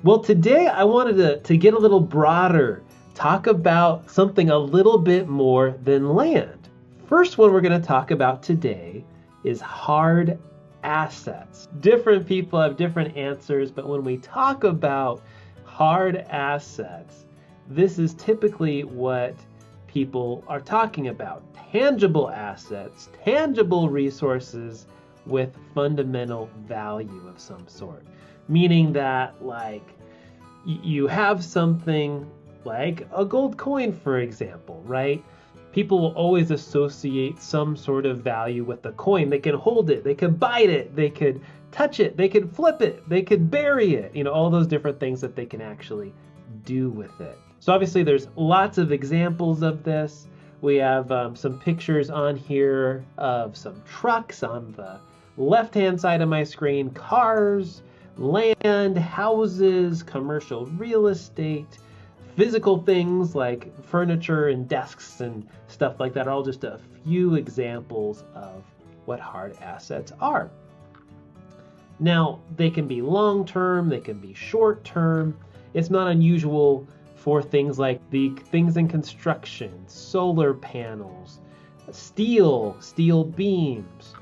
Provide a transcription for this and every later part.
Well, today I wanted to get a little broader, talk about something a little bit more than land. First one we're going to talk about today is hard assets. Different people have different answers, but when we talk about hard assets, this is typically what people are talking about. Tangible assets, tangible resources with fundamental value of some sort. Meaning that, like, you have something like a gold coin, for example, right? People will always associate some sort of value with the coin. They can hold it, they could bite it, they could touch it, they could flip it, they could bury it, all those different things that they can actually do with it. So obviously there's lots of examples of this. We have some pictures on here of some trucks on the left-hand side of my screen, cars, land, houses, commercial real estate, physical things like furniture and desks and stuff like that are all just a few examples of what hard assets are. Now, they can be long-term, they can be short-term. It's not unusual for things like the things in construction, solar panels, steel beams,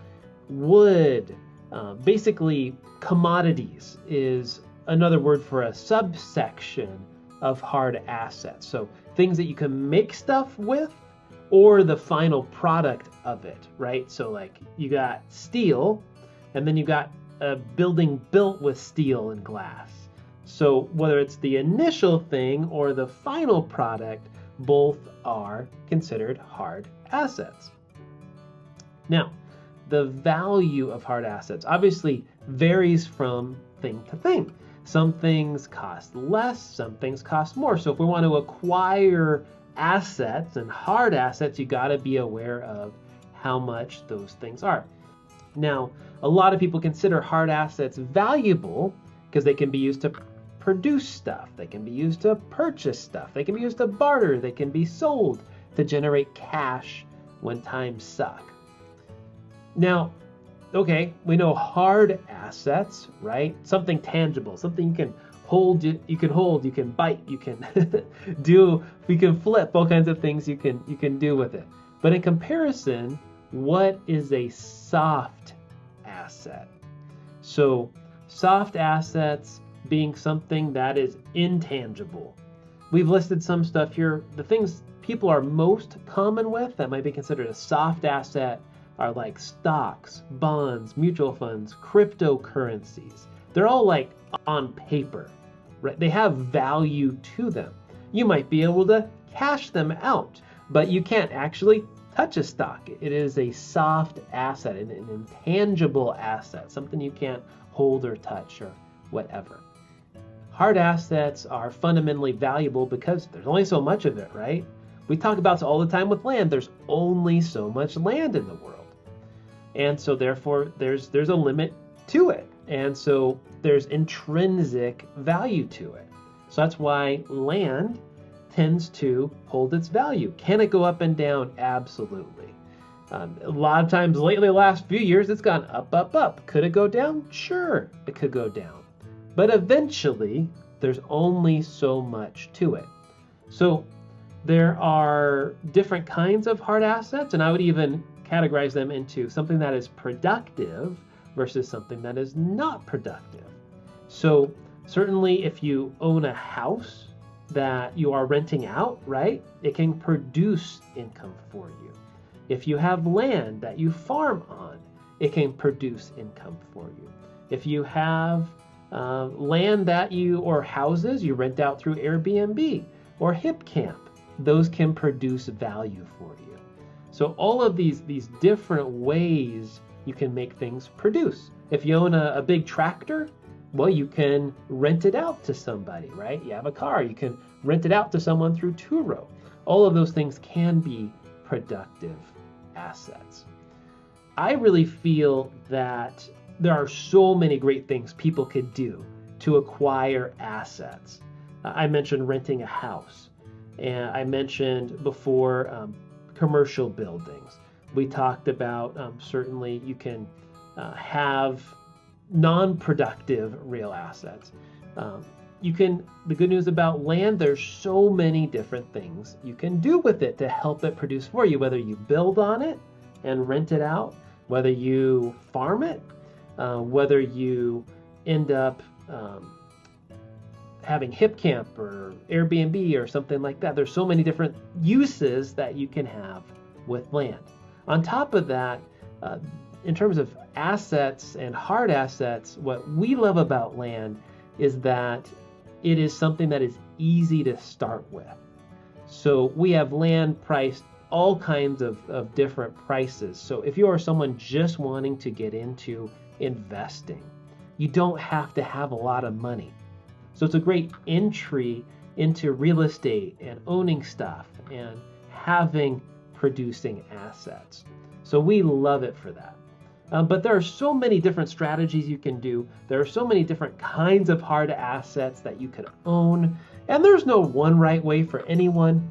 wood, basically commodities is another word for a subsection of hard assets. So things that you can make stuff with or the final product of it, right? So like you got steel and then you got a building built with steel and glass. So whether it's the initial thing or the final product, both are considered hard assets. Now, the value of hard assets obviously varies from thing to thing. Some things cost less, some things cost more. So if we want to acquire assets and hard assets, you got to be aware of how much those things are. Now, a lot of people consider hard assets valuable because they can be used to produce stuff, they can be used to purchase stuff, they can be used to barter, they can be sold to generate cash when times suck. Now, okay, we know hard assets, right? Something tangible, something you can hold, you can bite, you can you can flip, all kinds of things you can do with it. But in comparison, what is a soft asset? So, soft assets being something that is intangible. We've listed some stuff here. The things people are most common with that might be considered a soft asset are like stocks, bonds, mutual funds, cryptocurrencies. They're all like on paper, right? They have value to them. You might be able to cash them out, but you can't actually touch a stock. It is a soft asset, an intangible asset, something you can't hold or touch or whatever. Hard assets are fundamentally valuable because there's only so much of it, right? We talk about this all the time with land. There's only so much land in the world. And so therefore there's a limit to it. And so there's intrinsic value to it. So that's why land tends to hold its value. Can it go up and down? Absolutely. A lot of times lately, the last few years, it's gone up, up, up. Could it go down? Sure, it could go down. But eventually, there's only so much to it. So there are different kinds of hard assets, and I would even categorize them into something that is productive versus something that is not productive. So certainly if you own a house that you are renting out, right, it can produce income for you. If you have land that you farm on, it can produce income for you. If you have land that or houses you rent out through Airbnb or HipCamp, those can produce value for you. So all of these different ways you can make things produce. If you own a big tractor, well, you can rent it out to somebody, right? You have a car, you can rent it out to someone through Turo. All of those things can be productive assets. I really feel that there are so many great things people could do to acquire assets. I mentioned renting a house, and I mentioned before commercial buildings. We talked about certainly you can have non-productive real assets. the good news about land, there's so many different things you can do with it to help it produce for you, whether you build on it and rent it out, whether you farm it, whether you end up having Hipcamp or Airbnb or something like that. There's so many different uses that you can have with land. On top of that, in terms of assets and hard assets, what we love about land is that it is something that is easy to start with. So we have land priced all kinds of different prices. So if you are someone just wanting to get into investing, you don't have to have a lot of money. So it's a great entry into real estate and owning stuff and having producing assets. So we love it for that. But there are so many different strategies you can do. There are so many different kinds of hard assets that you could own. And there's no one right way for anyone.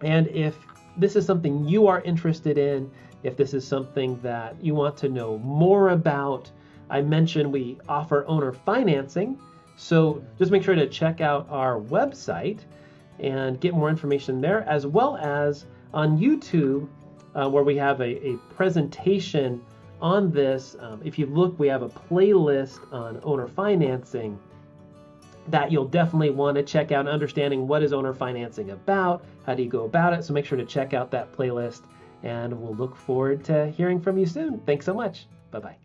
And if this is something you are interested in, if this is something that you want to know more about, I mentioned we offer owner financing. So just make sure to check out our website and get more information there, as well as on YouTube, where we have a presentation on this. If you look, we have a playlist on owner financing that you'll definitely want to check out, understanding what is owner financing about, how do you go about it. So make sure to check out that playlist, and we'll look forward to hearing from you soon. Thanks so much. Bye-bye.